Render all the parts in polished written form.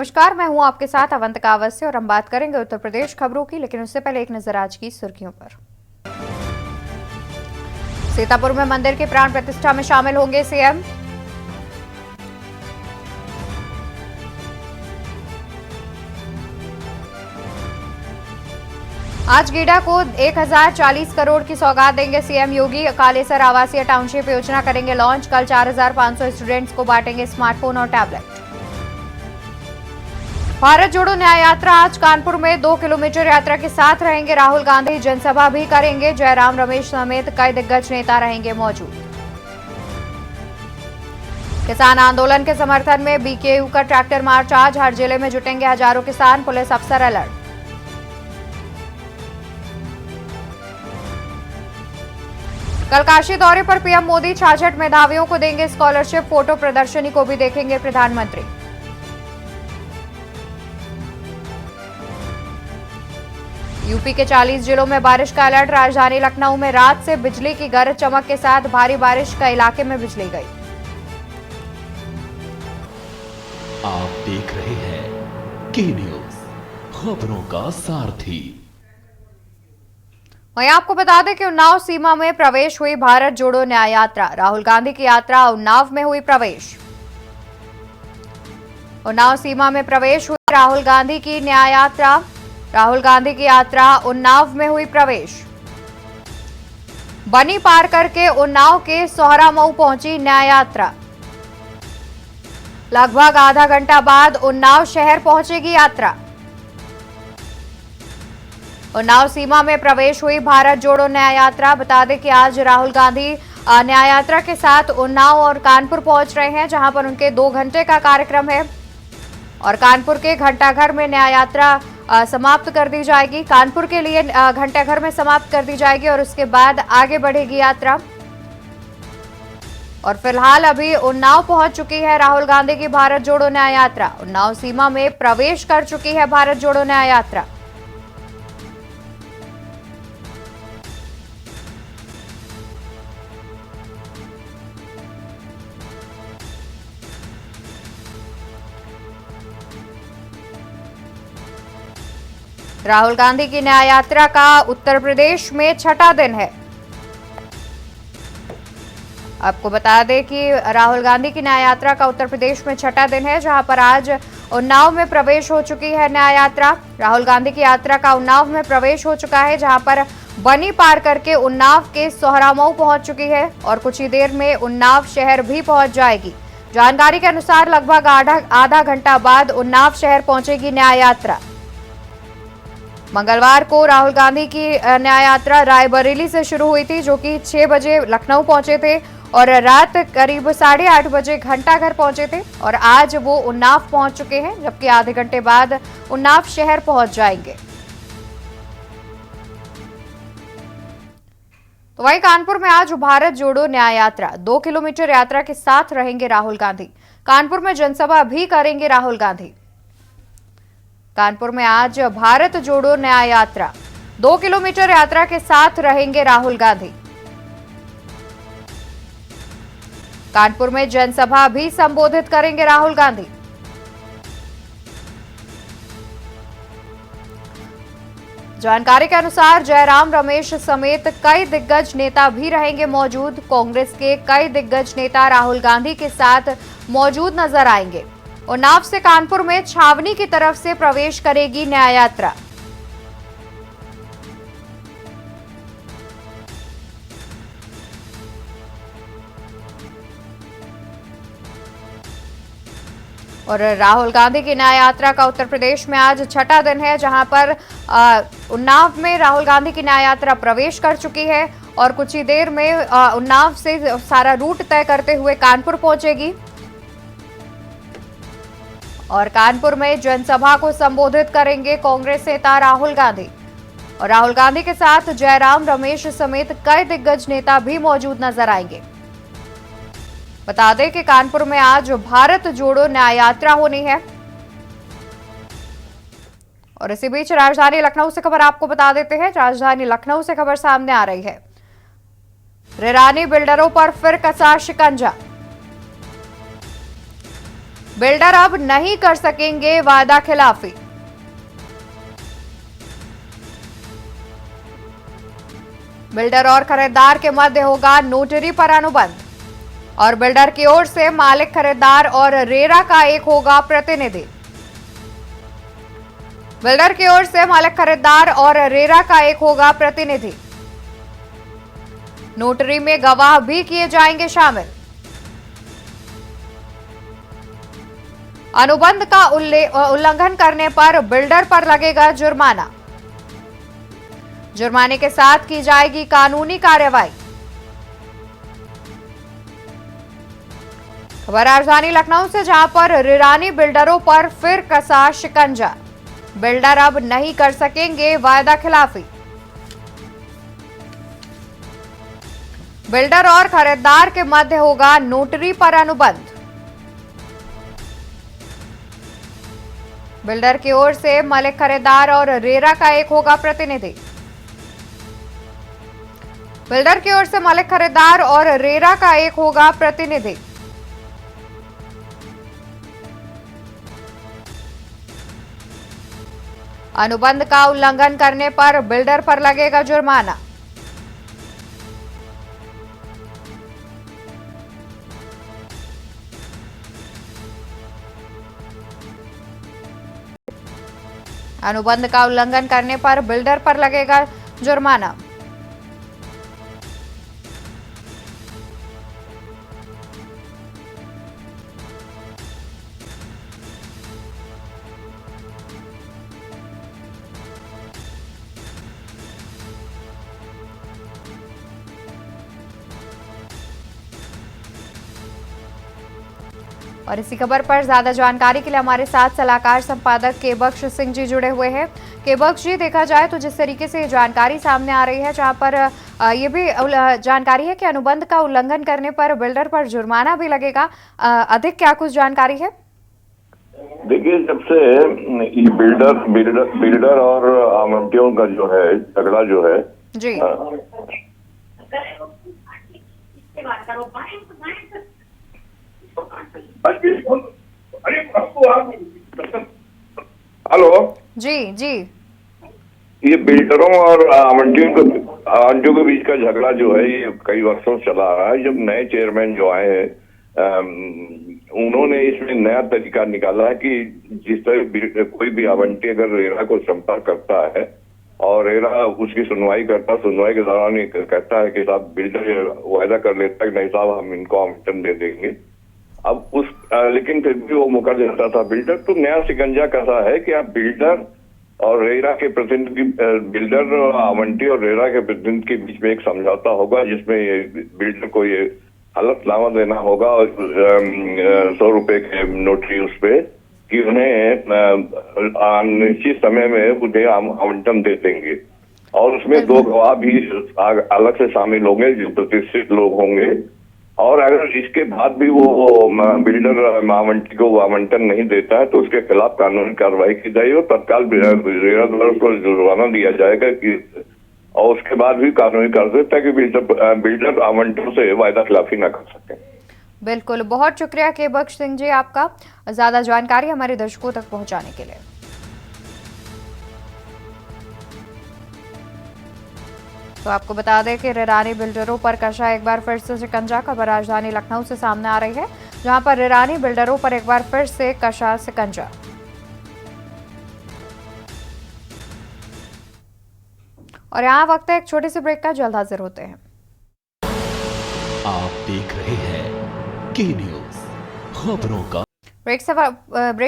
नमस्कार, मैं हूं आपके साथ अवंतिका अवस्थी और हम बात करेंगे उत्तर प्रदेश खबरों की, लेकिन उससे पहले एक नजर आज की सुर्खियों पर। सीतापुर में मंदिर की प्राण प्रतिष्ठा में शामिल होंगे सीएम। आज गीडा को 1040 करोड़ की सौगात देंगे सीएम योगी। कालेसर आवासीय टाउनशिप योजना करेंगे लॉन्च। कल 4500 स्टूडेंट्स को बांटेंगे स्मार्टफोन और टैबलेट। भारत जोड़ो न्याय यात्रा आज कानपुर में 2 किलोमीटर यात्रा के साथ रहेंगे राहुल गांधी। जनसभा भी करेंगे। जयराम रमेश समेत कई दिग्गज नेता रहेंगे मौजूद। किसान आंदोलन के समर्थन में बीकेयू का ट्रैक्टर मार्च आज। हर जिले में जुटेंगे हजारों किसान। पुलिस अफसर अलर्ट। कल काशी दौरे पर पीएम मोदी 66 मेधावियों को देंगे स्कॉलरशिप। फोटो प्रदर्शनी को भी देखेंगे प्रधानमंत्री। यूपी के 40 जिलों में बारिश का अलर्ट। राजधानी लखनऊ में रात से बिजली की गरज चमक के साथ भारी बारिश का इलाके में बिजली गई। आप देख रहे हैं के न्यूज, खबरों का सारथी। वहीं आपको बता दें कि उन्नाव सीमा में प्रवेश हुई भारत जोड़ो न्याय यात्रा। राहुल गांधी की यात्रा उन्नाव में हुई प्रवेश। उन्नाव सीमा में प्रवेश हुई राहुल गांधी की न्याय यात्रा। राहुल गांधी की यात्रा उन्नाव में हुई प्रवेश। बनी पार करके उन्नाव के सोहरामऊ पहुंची न्याय यात्रा। लगभग आधा घंटा बाद उन्नाव शहर पहुंचेगी यात्रा। उन्नाव सीमा में प्रवेश हुई भारत जोड़ो न्याय यात्रा। बता दें कि आज राहुल गांधी न्याय यात्रा के साथ उन्नाव और कानपुर पहुंच रहे हैं, जहां पर उनके 2 घंटे का कार्यक्रम है और कानपुर के घंटाघर में न्याय यात्रा समाप्त कर दी जाएगी। कानपुर के लिए घंटाघर में समाप्त कर दी जाएगी और उसके बाद आगे बढ़ेगी यात्रा। और फिलहाल अभी उन्नाव पहुंच चुकी है राहुल गांधी की भारत जोड़ो न्याय यात्रा। उन्नाव सीमा में प्रवेश कर चुकी है भारत जोड़ो न्याय यात्रा। राहुल गांधी की न्याय यात्रा का उत्तर प्रदेश में 6ठा दिन है। आपको बता दें कि राहुल गांधी की न्याय यात्रा का उत्तर प्रदेश में 6ठा दिन है, जहां पर आज उन्नाव में प्रवेश हो चुकी है न्याय यात्रा। राहुल गांधी की यात्रा का उन्नाव में प्रवेश हो चुका है, जहां पर बनी पार करके उन्नाव के सोहरामऊ पहुंच चुकी है और कुछ ही देर में उन्नाव शहर भी पहुंच जाएगी। जानकारी के अनुसार लगभग आधा घंटा बाद उन्नाव शहर पहुंचेगी न्याय यात्रा। मंगलवार को राहुल गांधी की न्याय यात्रा रायबरेली से शुरू हुई थी, जो कि 6 बजे लखनऊ पहुंचे थे और रात करीब 8:30 बजे घंटाघर पहुंचे थे और आज वो उन्नाव पहुंच चुके हैं, जबकि आधे घंटे बाद उन्नाव शहर पहुंच जाएंगे। तो वहीं कानपुर में आज भारत जोड़ो न्याय यात्रा 2 किलोमीटर यात्रा के साथ रहेंगे राहुल गांधी। कानपुर में जनसभा भी करेंगे राहुल गांधी। कानपुर में आज भारत जोड़ो न्याय यात्रा 2 किलोमीटर यात्रा के साथ रहेंगे राहुल गांधी। कानपुर में जनसभा भी संबोधित करेंगे राहुल गांधी। जानकारी के अनुसार जयराम रमेश समेत कई दिग्गज नेता भी रहेंगे मौजूद। कांग्रेस के कई दिग्गज नेता राहुल गांधी के साथ मौजूद नजर आएंगे। उन्नाव से कानपुर में छावनी की तरफ से प्रवेश करेगी न्याय यात्रा। और राहुल गांधी की न्याय यात्रा का उत्तर प्रदेश में आज 6ठा दिन है, जहां पर उन्नाव में राहुल गांधी की न्याय यात्रा प्रवेश कर चुकी है और कुछ ही देर में उन्नाव से सारा रूट तय करते हुए कानपुर पहुंचेगी और कानपुर में जनसभा को संबोधित करेंगे कांग्रेस नेता राहुल गांधी। और राहुल गांधी के साथ जयराम रमेश समेत कई दिग्गज नेता भी मौजूद नजर आएंगे। बता दें कि कानपुर में आज भारत जोड़ो न्याय यात्रा होनी है। और इसी बीच राजधानी लखनऊ से खबर आपको बता देते हैं। राजधानी लखनऊ से खबर सामने आ रही है। रेरानी बिल्डरों पर फिर कसा शिकंजा। बिल्डर अब नहीं कर सकेंगे वादा खिलाफी। बिल्डर और खरीदार के मध्य होगा नोटरी पर अनुबंध और बिल्डर की ओर से मालिक, खरीदार और रेरा का एक होगा प्रतिनिधि। बिल्डर की ओर से मालिक, खरीदार और रेरा का एक होगा प्रतिनिधि। नोटरी में गवाह भी किए जाएंगे शामिल। अनुबंध का उल्लंघन करने पर बिल्डर पर लगेगा जुर्माना। जुर्माने के साथ की जाएगी कानूनी कार्रवाई। खबर राजधानी लखनऊ से, जहां पर रिरानी बिल्डरों पर फिर कसा शिकंजा। बिल्डर अब नहीं कर सकेंगे वायदा खिलाफी। बिल्डर और खरीदार के मध्य होगा नोटरी पर अनुबंध। बिल्डर की ओर से मालिक, खरीदार और रेरा का एक होगा प्रतिनिधि। बिल्डर की ओर से मालिक, खरीदार और रेरा का एक होगा प्रतिनिधि। अनुबंध का उल्लंघन करने पर बिल्डर पर लगेगा जुर्माना। अनुबंध का उल्लंघन करने पर बिल्डर पर लगेगा जुर्माना। और इसी खबर पर ज्यादा जानकारी के लिए हमारे साथ सलाहकार संपादक केबक्श सिंह जी जुड़े हुए हैं। केबक्श जी, देखा जाए तो जिस तरीके से जानकारी सामने आ रही है, जहां पर ये भी जानकारी है कि अनुबंध का उल्लंघन करने पर बिल्डर पर जुर्माना भी लगेगा, अधिक क्या कुछ जानकारी है? देखिए, जब से ये बिल्डर और आमंत्रियों का जो है झगड़ा जो है जी हेलो जी जी, ये बिल्डरों और आमंत्रियों के बीच का झगड़ा जो है ये कई वर्षों से चला आ रहा है। जब नए चेयरमैन जो आए हैं उन्होंने इसमें नया तरीका निकाला है कि जिस तरह कोई भी आवंटी अगर रेरा को संपर्क करता है और रेरा उसकी सुनवाई के दौरान ये कहता है कि साहब बिल्डर वायदा कर लेता है कि नहीं साहब हम इनको आवंटन दे देंगे, अब लेकिन फिर भी वो मुकर जाता था बिल्डर। तो नया शिकंजा कैसा है कि आप बिल्डर और रेरा के प्रतिनिधि, बिल्डर और आवंटी और रेरा के प्रतिनिधि के बीच में एक समझौता होगा जिसमें ये बिल्डर को ये हलफनामा देना होगा और 100 रुपए के नोटरी उस पे कि उन्हें निश्चित समय में उन्हें आवंटन दे देंगे और उसमें 2 गवाह भी अलग से शामिल होंगे जो प्रतिष्ठित लोग होंगे। और अगर इसके बाद भी वो बिल्डर आवंटी को आवंटन नहीं देता है तो उसके खिलाफ कानूनी कार्रवाई की जाएगी और तत्काल रेरा द्वारा उसको जुर्माना दिया जाएगा कि और उसके बाद भी कानूनी कार्रवाई ताकि बिल्डर आवंटन से वायदा खिलाफी न कर सके। बिल्कुल, बहुत शुक्रिया केबक्श सिंह जी आपका ज्यादा जानकारी हमारे दर्शकों तक पहुंचाने के लिए। तो आपको बता दें कि रिरानी बिल्डरों पर कशा एक बार फिर से शिकंजा। खबर राजधानी लखनऊ से सामने आ रही है, जहां पर रिरानी बिल्डरों पर एक बार फिर से कशा शिकंजा। और यहाँ वक्त है एक छोटे से ब्रेक का, जल्द हाजिर होते हैं। आप देख रहे हैं के न्यूज़ खबरों का। ब्रेक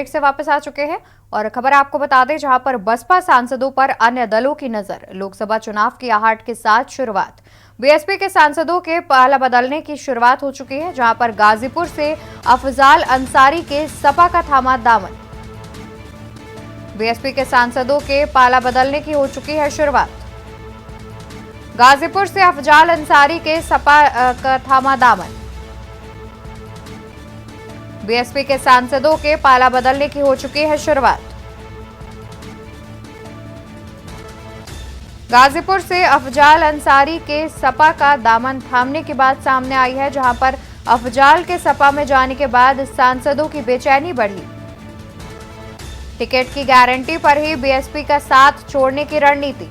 से वापस आ चुके हैं और खबर आपको बता दें, जहां पर बसपा सांसदों पर अन्य दलों की नजर। लोकसभा चुनाव की आहट के साथ शुरुआत। बीएसपी के सांसदों के पाला बदलने की शुरुआत हो चुकी है, जहां पर गाजीपुर से अफजाल अंसारी के सपा का थामा दामन। बीएसपी के सांसदों के पाला बदलने की हो चुकी है शुरुआत। गाजीपुर से अफजाल अंसारी के सपा का थामा दामन। बीएसपी के सांसदों के पाला बदलने की हो चुकी है शुरुआत। गाजीपुर से अफजाल अंसारी के सपा का दामन थामने की बात सामने आई है, जहां पर अफजाल के सपा में जाने के बाद सांसदों की बेचैनी बढ़ी। टिकट की गारंटी पर ही बीएसपी का साथ छोड़ने की रणनीति।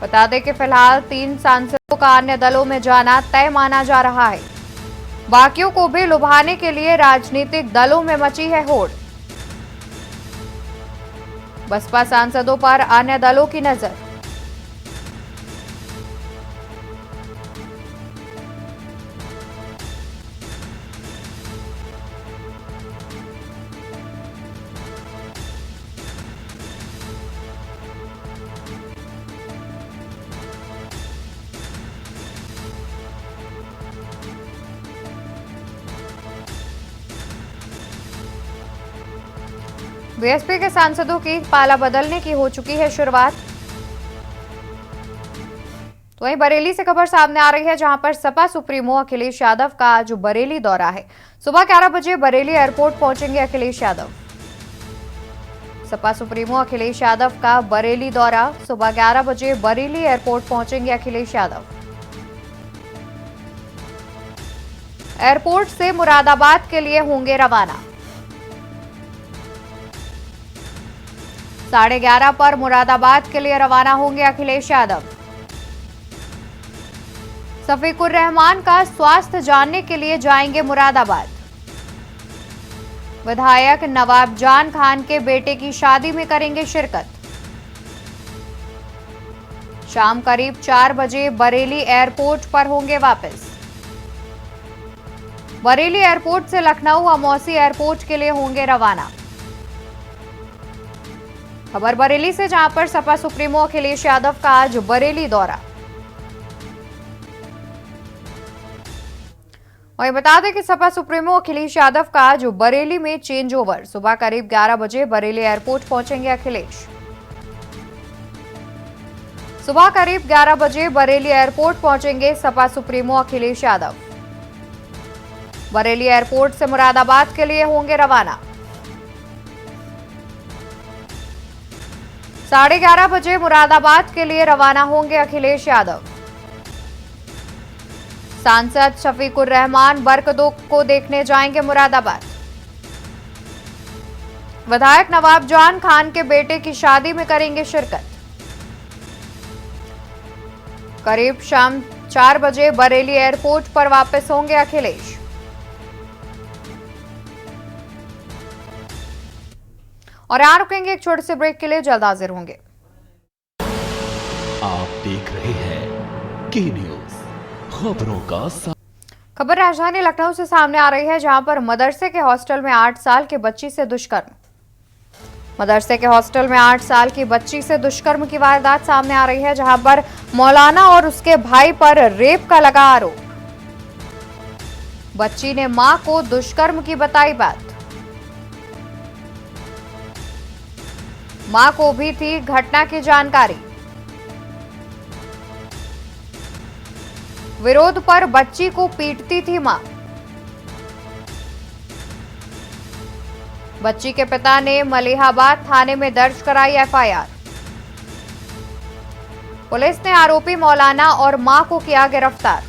बता दें कि फिलहाल 3 सांसदों का अन्य दलों में जाना तय माना जा रहा है। बाकियों को भी लुभाने के लिए राजनीतिक दलों में मची है होड़। बसपा सांसदों पर अन्य दलों की नजर। बीएसपी के सांसदों की पाला बदलने की हो चुकी है शुरुआत। तो वहीं बरेली से खबर सामने आ रही है, जहां पर सपा सुप्रीमो अखिलेश यादव का आज बरेली दौरा है। सुबह 11 बजे बरेली एयरपोर्ट पहुंचेंगे अखिलेश यादव। सपा सुप्रीमो अखिलेश यादव का बरेली दौरा, सुबह 11 बजे बरेली एयरपोर्ट पहुंचेंगे अखिलेश यादव। एयरपोर्ट से मुरादाबाद के लिए होंगे रवाना। 11:30 पर मुरादाबाद के लिए रवाना होंगे अखिलेश यादव। शफीकुर रहमान का स्वास्थ्य जानने के लिए जाएंगे मुरादाबाद। विधायक नवाब जान खान के बेटे की शादी में करेंगे शिरकत। शाम करीब 4 बजे बरेली एयरपोर्ट पर होंगे वापस। बरेली एयरपोर्ट से लखनऊ अमौसी एयरपोर्ट के लिए होंगे रवाना। खबर बरेली से, जहां पर सपा सुप्रीमो अखिलेश यादव का आज बरेली दौरा। वहीं बता दें कि सपा सुप्रीमो अखिलेश यादव का आज बरेली में चेंज ओवर। सुबह करीब 11 बजे बरेली एयरपोर्ट पहुंचेंगे अखिलेश। सुबह करीब 11 बजे बरेली एयरपोर्ट पहुंचेंगे सपा सुप्रीमो अखिलेश यादव। बरेली एयरपोर्ट से मुरादाबाद के लिए होंगे रवाना। 11:30 बजे मुरादाबाद के लिए रवाना होंगे अखिलेश यादव। सांसद शफीकुर रहमान बरकदों को देखने जाएंगे मुरादाबाद। विधायक नवाब जान खान के बेटे की शादी में करेंगे शिरकत। करीब शाम 4 बजे बरेली एयरपोर्ट पर वापस होंगे अखिलेश। और यहां रुकेंगे एक छोटे से ब्रेक के लिए, जल्द हाजिर होंगे। आप देख रहे हैं के न्यूज, खबरों का खबर राजधानी लखनऊ से सामने आ रही है, जहां पर मदरसे के हॉस्टल में 8 साल की बच्ची से दुष्कर्म। मदरसे के हॉस्टल में 8 साल की बच्ची से दुष्कर्म की वारदात सामने आ रही है, जहां पर मौलाना और उसके भाई पर रेप का लगा आरोप। बच्ची ने मां को दुष्कर्म की बताई बात। मां को भी थी घटना की जानकारी। विरोध पर बच्ची को पीटती थी मां। बच्ची के पिता ने मलिहाबाद थाने में दर्ज कराई एफआईआर। पुलिस ने आरोपी मौलाना और मां को किया गिरफ्तार।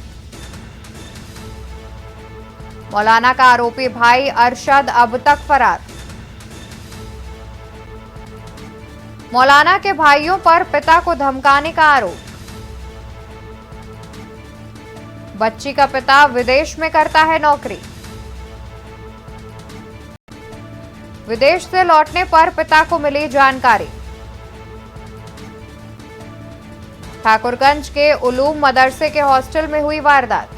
मौलाना का आरोपी भाई अरशद अब तक फरार। मौलाना के भाइयों पर पिता को धमकाने का आरोप। बच्ची का पिता विदेश में करता है नौकरी। विदेश से लौटने पर पिता को मिली जानकारी। ठाकुरगंज के उलूम मदरसे के हॉस्टल में हुई वारदात।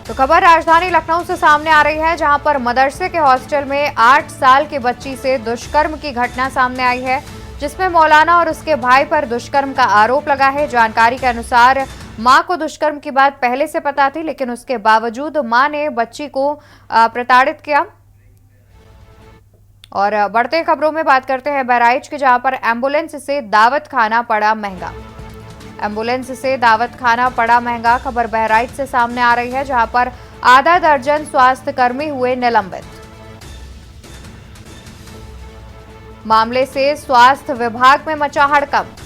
तो खबर राजधानी लखनऊ से सामने आ रही है, जहां पर मदरसे के हॉस्टल में 8 साल की बच्ची से दुष्कर्म की घटना सामने आई है, जिसमें मौलाना और उसके भाई पर दुष्कर्म का आरोप लगा है। जानकारी के अनुसार मां को दुष्कर्म की बात पहले से पता थी, लेकिन उसके बावजूद मां ने बच्ची को प्रताड़ित किया। और बढ़ते खबरों में बात करते हैं बहराइच के, जहां पर एम्बुलेंस से दावत खाना पड़ा महंगा। एम्बुलेंस से दावत खाना पड़ा महंगा। खबर बहराइच से सामने आ रही है, जहां पर आधा दर्जन स्वास्थ्य कर्मी हुए निलंबित। मामले से स्वास्थ्य विभाग में मचा हड़कंप।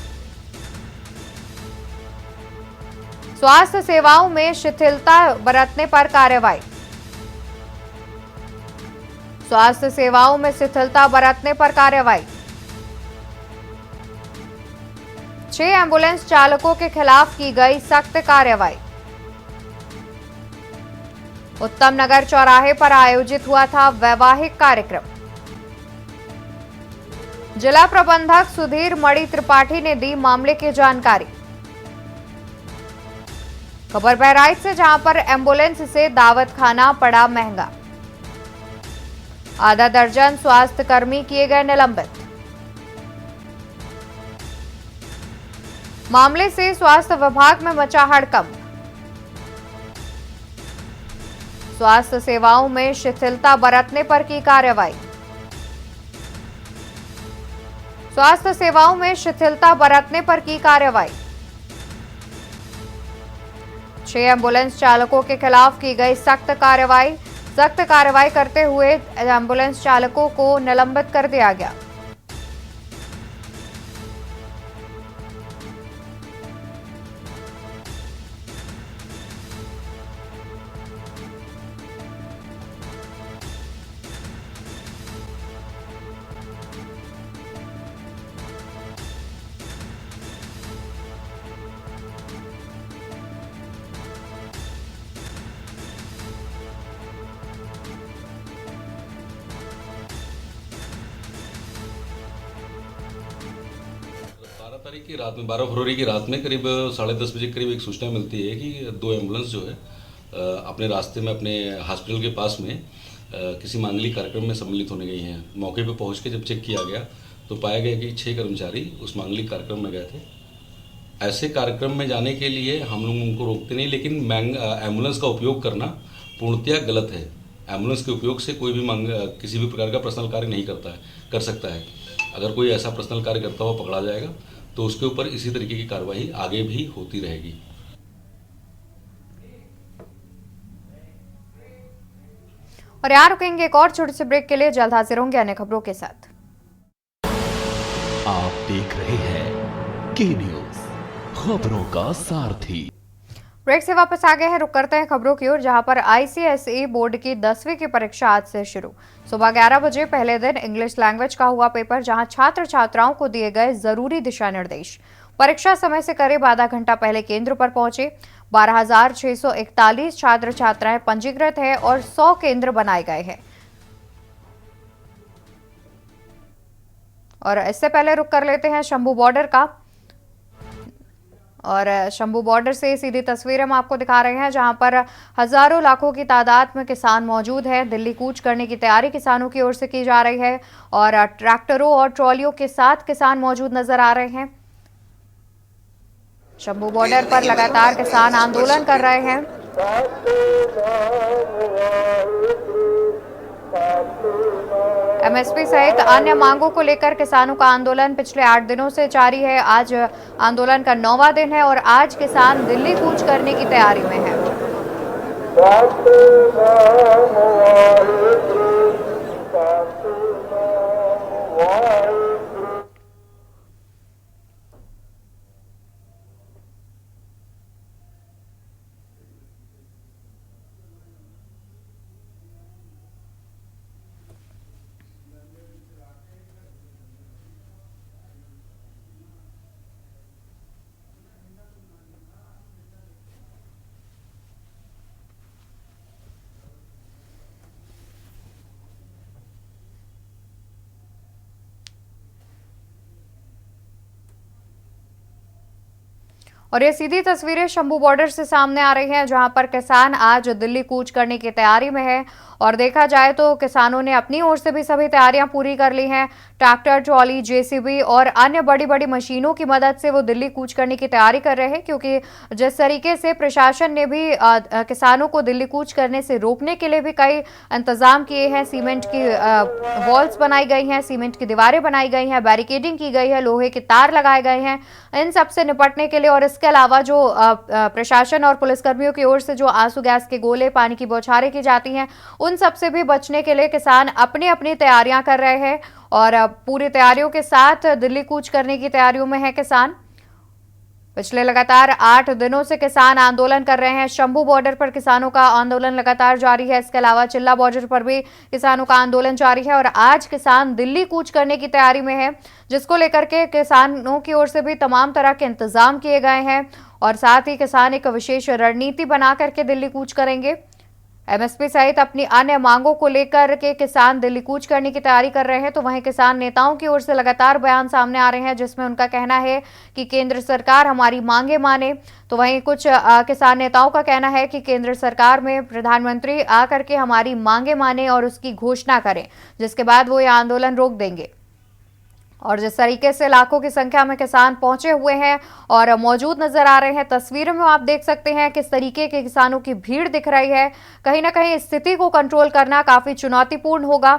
स्वास्थ्य सेवाओं में शिथिलता बरतने पर कार्रवाई। स्वास्थ्य सेवाओं में शिथिलता बरतने पर कार्रवाई। 6 एम्बुलेंस चालकों के खिलाफ की गई सख्त कार्रवाई। उत्तम नगर चौराहे पर आयोजित हुआ था वैवाहिक कार्यक्रम। जिला प्रबंधक सुधीर मणि त्रिपाठी ने दी मामले की जानकारी। खबर बहराइच से, जहां पर एम्बुलेंस से दावत खाना पड़ा महंगा। आधा दर्जन स्वास्थ्य कर्मी किए गए निलंबित। मामले से स्वास्थ्य विभाग में मचा हड़कंप। स्वास्थ्य सेवाओं में शिथिलता बरतने पर की कार्रवाई। स्वास्थ्य सेवाओं में शिथिलता बरतने पर की कार्रवाई। 6 एम्बुलेंस चालकों के खिलाफ की गई सख्त कार्रवाई करते हुए एम्बुलेंस चालकों को निलंबित कर दिया गया। तारीख की रात में 12 फरवरी की रात में करीब 10:30 बजे करीब एक सूचना मिलती है कि 2 एम्बुलेंस जो है अपने रास्ते में अपने हॉस्पिटल के पास में किसी मांगलिक कार्यक्रम में सम्मिलित होने गई हैं। मौके पर पहुंच के जब चेक किया गया तो पाया गया कि 6 कर्मचारी उस मांगलिक कार्यक्रम में गए थे। ऐसे कार्यक्रम में जाने के लिए हम लोग उनको रोकते नहीं, लेकिन एम्बुलेंस का उपयोग करना पूर्णतः गलत है। एम्बुलेंस के उपयोग से कोई भी किसी भी प्रकार का पर्सनल कार्य नहीं कर सकता है। अगर कोई ऐसा पर्सनल कार्य करता हुआ पकड़ा जाएगा तो उसके ऊपर इसी तरीके की कार्रवाई आगे भी होती रहेगी। और यहाँ रुकेंगे एक और छोटे से ब्रेक के लिए। जल्द हाजिर होंगे अन्य खबरों के साथ। आप देख रहे हैं के न्यूज, खबरों का सारथी। ब्रेक से वापस आ गए हैं। रुक करते हैं खबरों की ओर, जहां पर आईसीएसई बोर्ड की 10वीं की परीक्षा आज से शुरू। सुबह 11 बजे पहले दिन इंग्लिश लैंग्वेज का हुआ पेपर, जहां छात्र छात्राओं को दिए गए जरूरी दिशा निर्देश। परीक्षा समय से करीब आधा घंटा पहले केंद्र पर पहुंचे। 12,641 छात्र छात्राएं पंजीकृत हैं और 100 केंद्र बनाए गए हैं। और इससे पहले रुक कर लेते हैं शंभू बॉर्डर का। और शंभू बॉर्डर से सीधी तस्वीरें हम आपको दिखा रहे हैं, जहां पर हजारों लाखों की तादाद में किसान मौजूद हैं। दिल्ली कूच करने की तैयारी किसानों की ओर से की जा रही है और ट्रैक्टरों और ट्रॉलियों के साथ किसान मौजूद नजर आ रहे हैं। शंभू बॉर्डर पर लगातार किसान आंदोलन कर रहे हैं। एमएसपी सहित अन्य मांगों को लेकर किसानों का आंदोलन पिछले 8 दिनों से जारी है। आज आंदोलन का 9वां दिन है और आज किसान दिल्ली कूच करने की तैयारी में है। और ये सीधी तस्वीरें शंभू बॉर्डर से सामने आ रही हैं, जहां पर किसान आज दिल्ली कूच करने की तैयारी में है और देखा जाए तो किसानों ने अपनी ओर से भी सभी तैयारियां पूरी कर ली हैं। ट्रैक्टर, ट्रॉली, जेसीबी और अन्य बड़ी बड़ी मशीनों की मदद से वो दिल्ली कूच करने की तैयारी कर रहे हैं, क्योंकि जिस तरीके से प्रशासन ने भी किसानों को दिल्ली कूच करने से रोकने के लिए भी कई इंतजाम किए हैं। सीमेंट की वॉल्स बनाई गई हैं, सीमेंट की दीवारें बनाई गई हैं, बैरिकेडिंग की गई है, लोहे के तार लगाए गए हैं इन सब से निपटने के लिए। और इसके अलावा जो प्रशासन और पुलिसकर्मियों की ओर से जो आंसू गैस के गोले, पानी की बौछारें की जाती हैं, उन सब से भी बचने के लिए किसान अपनी अपनी तैयारियां कर रहे हैं और पूरी तैयारियों के साथ दिल्ली कूच करने की तैयारियों में है किसान। पिछले लगातार 8 दिनों से किसान आंदोलन कर रहे हैं। शंभू बॉर्डर पर किसानों का आंदोलन लगातार जारी है। इसके अलावा चिल्ला बॉर्डर पर भी किसानों का आंदोलन जारी है और आज किसान दिल्ली कूच करने की तैयारी में है, जिसको लेकर के किसानों की ओर से भी तमाम तरह के इंतजाम किए गए हैं और साथ ही किसान एक विशेष रणनीति बना करके दिल्ली कूच करेंगे। एमएसपी सहित अपनी अन्य मांगों को लेकर के किसान दिल्ली कूच करने की तैयारी कर रहे हैं। तो वहीं किसान नेताओं की ओर से लगातार बयान सामने आ रहे हैं, जिसमें उनका कहना है कि केंद्र सरकार हमारी मांगे माने। तो वहीं कुछ किसान नेताओं का कहना है कि केंद्र सरकार में प्रधानमंत्री आकर के हमारी मांगे माने और उसकी घोषणा करें, जिसके बाद वो ये आंदोलन रोक देंगे। और जिस तरीके से लाखों की संख्या में किसान पहुंचे हुए हैं और मौजूद नजर आ रहे हैं, तस्वीरों में आप देख सकते हैं किस तरीके के किसानों की भीड़ दिख रही है। कहीं ना कहीं स्थिति को कंट्रोल करना काफी चुनौतीपूर्ण होगा।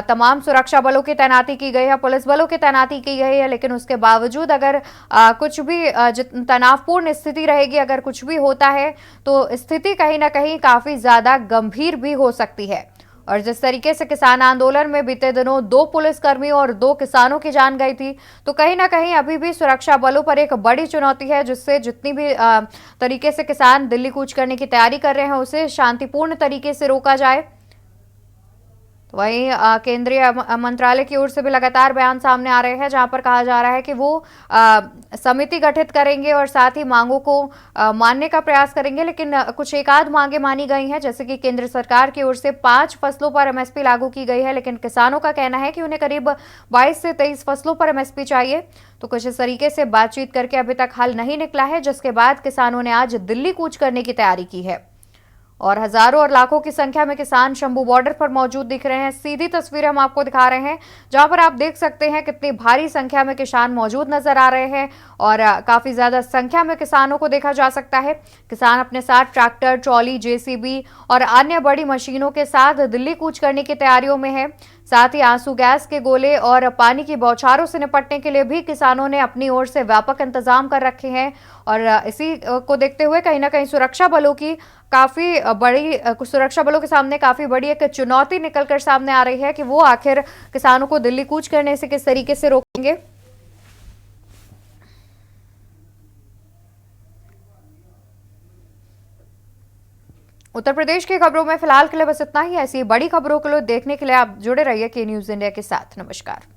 तमाम सुरक्षा बलों की तैनाती की गई है, पुलिस बलों की तैनाती की गई है, लेकिन उसके बावजूद अगर कुछ भी तनावपूर्ण स्थिति रहेगी, अगर कुछ भी होता है तो स्थिति कहीं ना कहीं काफी ज्यादा गंभीर भी हो सकती है। और जिस तरीके से किसान आंदोलन में बीते दिनों 2 पुलिसकर्मी और 2 किसानों की जान गई थी, तो कहीं ना कहीं अभी भी सुरक्षा बलों पर एक बड़ी चुनौती है, जिससे जितनी भी तरीके से किसान दिल्ली कूच करने की तैयारी कर रहे हैं उसे शांतिपूर्ण तरीके से रोका जाए। तो वहीं केंद्रीय मंत्रालय की ओर से भी लगातार बयान सामने आ रहे हैं, जहां पर कहा जा रहा है कि वो समिति गठित करेंगे और साथ ही मांगों को मानने का प्रयास करेंगे। लेकिन कुछ एक आध मांगे मानी गई हैं, जैसे कि केंद्र सरकार की ओर से 5 फसलों पर एमएसपी लागू की गई है, लेकिन किसानों का कहना है कि उन्हें करीब 22 से 23 फसलों पर एमएसपी चाहिए। तो कुछ इस तरीके से बातचीत करके अभी तक हल नहीं निकला है, जिसके बाद किसानों ने आज दिल्ली कूच करने की तैयारी की है और हजारों और लाखों की संख्या में किसान शंभू बॉर्डर पर मौजूद दिख रहे हैं। सीधी तस्वीरें हम आपको दिखा रहे हैं, जहां पर आप देख सकते हैं कितनी भारी संख्या में किसान मौजूद नजर आ रहे हैं और काफी ज्यादा संख्या में किसानों को देखा जा सकता है। किसान अपने साथ ट्रैक्टर, ट्रॉली, जेसीबी और अन्य बड़ी मशीनों के साथ दिल्ली कूच करने की तैयारियों में है। साथ ही आंसू गैस के गोले और पानी की बौछारों से निपटने के लिए भी किसानों ने अपनी ओर से व्यापक इंतजाम कर रखे हैं और इसी को देखते हुए कहीं ना कहीं सुरक्षा बलों के सामने काफी बड़ी एक चुनौती निकलकर सामने आ रही है कि वो आखिर किसानों को दिल्ली कूच करने से किस तरीके से रोकेंगे। उत्तर प्रदेश की खबरों में फिलहाल के लिए बस इतना ही। ऐसी बड़ी खबरों के लिए देखने के लिए आप जुड़े रहिए के न्यूज इंडिया के साथ। नमस्कार।